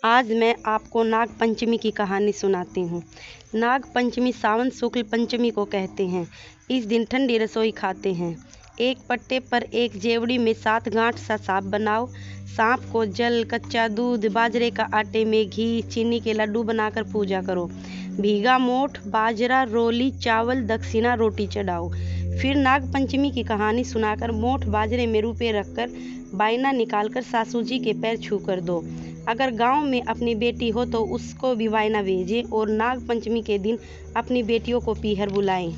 आज मैं आपको नाग पंचमी की कहानी सुनाती हूँ। नाग पंचमी सावन शुक्ल पंचमी को कहते हैं। इस दिन ठंडी रसोई खाते हैं। एक पट्टे पर एक जेवड़ी में 7 गांठ सा सांप बनाओ। सांप को जल, कच्चा दूध, बाजरे का आटे में घी, चीनी के लड्डू बनाकर पूजा करो। भीगा मोठ, बाजरा, रोली, चावल, दक्षिणा, रोटी चढ़ाओ। फिर नाग पंचमी की कहानी सुनाकर मोठ बाजरे में रुपए रखकर बायना निकालकर सासू जी के पैर छू कर दो। अगर गांव में अपनी बेटी हो तो उसको भी वायना भेजें और नाग पंचमी के दिन अपनी बेटियों को पीहर बुलाएं।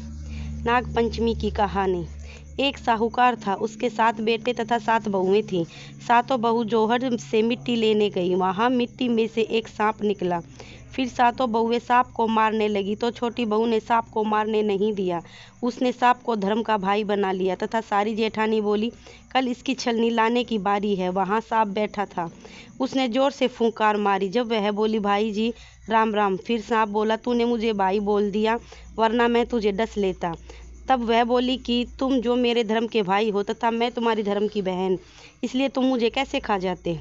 नाग पंचमी की कहानी। एक साहूकार था, उसके 7 बेटे तथा 7 बहुएं थीं। सातों बहू जोहर से मिट्टी लेने गई। वहां मिट्टी में से एक सांप निकला। फिर सातों बहुएं सांप को मारने लगी तो छोटी बहू ने सांप को मारने नहीं दिया। उसने सांप को धर्म का भाई बना लिया तथा सारी जेठानी बोली, कल इसकी छलनी लाने की बारी है। वहां सांप बैठा था। उसने जोर से फूंकार मारी। जब वह बोली, भाई जी राम राम, फिर सांप बोला, तूने मुझे भाई बोल दिया, वरना मैं तुझे डस लेता। तब वह बोली कि तुम जो मेरे धर्म के भाई हो तथा मैं तुम्हारी धर्म की बहन, इसलिए तुम मुझे कैसे खा जाते।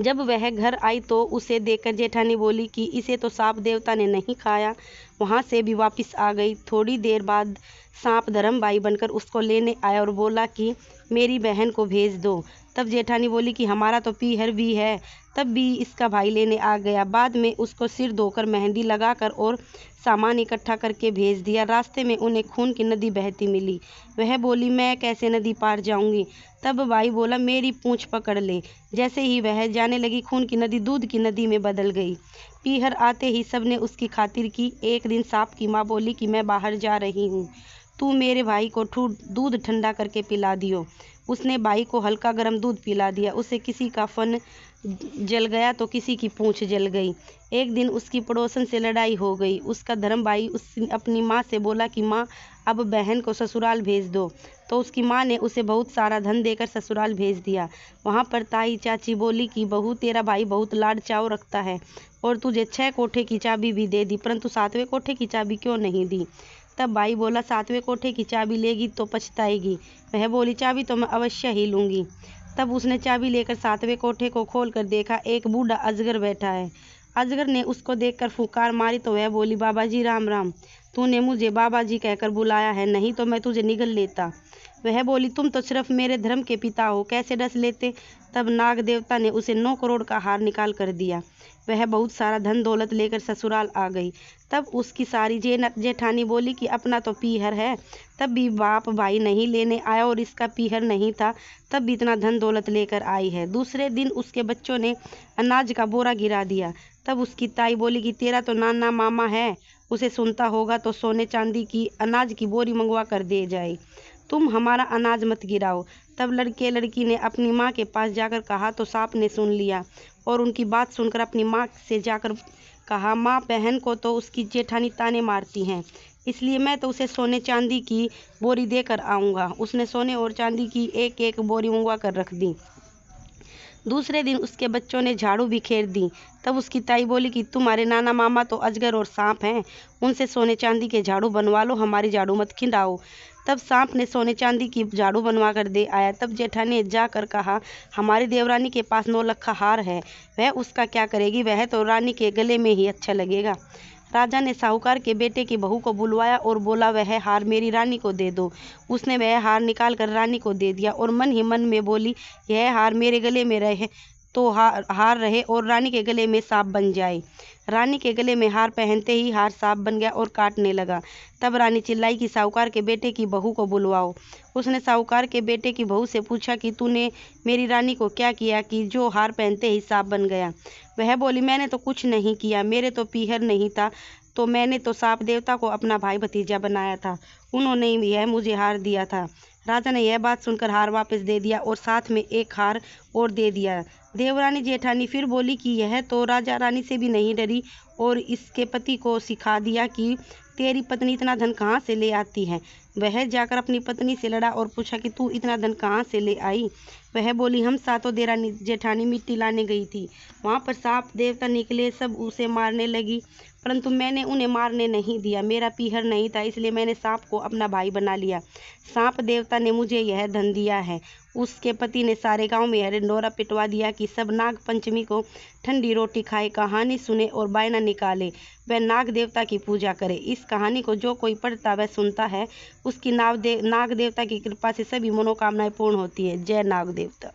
जब वह घर आई तो उसे देखकर जेठानी बोली कि इसे तो सांप देवता ने नहीं खाया। वहां से भी वापस आ गई। थोड़ी देर बाद सांप धर्म भाई बनकर उसको लेने आया और बोला कि मेरी बहन को भेज दो। तब जेठानी बोली कि हमारा तो पीहर भी है। तब भी इसका भाई लेने आ गया। बाद में उसको सिर धोकर मेहंदी लगाकर और सामान इकट्ठा करके भेज दिया। रास्ते में उन्हें खून की नदी बहती मिली। वह बोली, मैं कैसे नदी पार जाऊंगी। तब भाई बोला, मेरी पूंछ पकड़ ले। जैसे ही वह जाने लगी, खून की नदी दूध की नदी में बदल गई। पीहर आते ही सबने उसकी खातिर की। एक दिन सांप की माँ बोली कि मैं बाहर जा रही हूँ, तू मेरे भाई को दूध ठंडा करके पिला दियो। उसने भाई को हल्का गर्म दूध पिला दिया। उसे किसी का फन जल गया तो किसी की पूंछ जल गई। एक दिन उसकी पड़ोसन से लड़ाई हो गई। उसका धर्म भाई अपनी माँ से बोला कि माँ, अब बहन को ससुराल भेज दो। तो उसकी माँ ने उसे बहुत सारा धन देकर ससुराल भेज दिया। वहाँ पर ताई चाची बोली कि बहू, तेरा भाई बहुत लाड चाव रखता है और तुझे 6 कोठे की चाबी भी दे दी, परंतु 7वें कोठे की चाबी क्यों नहीं दी। तब भाई बोला, 7वें कोठे की चाबी लेगी तो पछताएगी। वह बोली, चाबी तो मैं अवश्य ही लूँगी। तब उसने चाबी लेकर 7वें कोठे को खोल कर देखा। एक बूढ़ा अजगर बैठा है। अजगर ने उसको देखकर फुकार मारी तो वह बोली, बाबा जी राम राम, तूने मुझे बाबा जी कहकर बुलाया है, नहीं तो मैं तुझे निगल लेता। वह बोली, तुम तो सिर्फ मेरे धर्म के पिता हो, कैसे डस लेते। तब नाग देवता ने उसे 9 करोड़ का हार निकाल कर दिया। वह बहुत सारा धन दौलत लेकर ससुराल आ गई। तब उसकी सारी जेठानी बोली कि अपना तो पीहर है, तब भी बाप भाई नहीं लेने आया और इसका पीहर नहीं था, तब भी इतना धन दौलत लेकर आई है। दूसरे दिन उसके बच्चों ने अनाज का बोरा गिरा दिया। तब उसकी ताई बोली कि तेरा तो नाना मामा है, उसे सुनता होगा तो सोने चांदी की अनाज की बोरी मंगवा कर दे जाए, तुम हमारा अनाज मत गिराओ। तब लड़के लड़की ने अपनी माँ के पास जाकर कहा तो सांप ने सुन लिया और उनकी बात सुनकर अपनी माँ से जाकर कहा, माँ, बहन को तो उसकी जेठानी ताने मारती हैं, इसलिए मैं तो उसे सोने चांदी की बोरी देकर आऊँगा। उसने सोने और चांदी की एक एक बोरी मंगवा कर रख दी। दूसरे दिन उसके बच्चों ने झाड़ू बिखेर दी। तब उसकी ताई बोली कि तुम्हारे नाना मामा तो अजगर और सांप हैं, उनसे सोने चांदी के झाड़ू बनवा लो, हमारी झाड़ू मत खिंडाओ। तब सांप ने सोने चांदी की झाड़ू बनवा कर दे आया। तब जेठानी ने जाकर कहा, हमारी देवरानी के पास 9 लख का हार है, वह उसका क्या करेगी, वह तो रानी के गले में ही अच्छा लगेगा। राजा ने साहूकार के बेटे की बहू को बुलवाया और बोला, वह हार मेरी रानी को दे दो। उसने वह हार निकाल कर रानी को दे दिया और मन ही मन में बोली, यह हार मेरे गले में रहे तो हार रहे और रानी के गले में सांप बन जाए। रानी के गले में हार पहनते ही हार सांप बन गया और काटने लगा। तब रानी चिल्लाई कि साहूकार के बेटे की बहू को बुलवाओ। उसने साहूकार के बेटे की बहू से पूछा कि तूने मेरी रानी को क्या किया कि जो हार पहनते ही सांप बन गया। वह बोली, मैंने तो कुछ नहीं किया, मेरे तो पीहर नहीं था, तो मैंने तो सांप देवता को अपना भाई भतीजा बनाया था, उन्होंने ही यह मुझे हार दिया था। राजा ने यह बात सुनकर हार वापस दे दिया और साथ में एक हार और दे दिया। देवरानी जेठानी फिर बोली कि यह तो राजा रानी से भी नहीं डरी और इसके पति को सिखा दिया कि तेरी पत्नी इतना धन कहाँ से ले आती है। वह जाकर अपनी पत्नी से लड़ा और पूछा कि तू इतना धन कहाँ से ले आई। वह बोली, हम सातों देवरानी जेठानी मिट्टी लाने गई थी, वहाँ पर सांप देवता निकले, सब उसे मारने लगी। परंतु मैंने उन्हें मारने नहीं दिया। मेरा पीहर नहीं था, इसलिए मैंने सांप को अपना भाई बना लिया। सांप देवता ने मुझे यह धन दिया है। उसके पति ने सारे गांव में यह ढिंढोरा पिटवा दिया कि सब नाग पंचमी को ठंडी रोटी खाए, कहानी सुने और बायना निकाले, वह नाग देवता की पूजा करे। इस कहानी को जो कोई पढ़ता वह सुनता है, उसकी नाग देवता की कृपा से सभी मनोकामनाएं पूर्ण होती है। जय नाग देवता।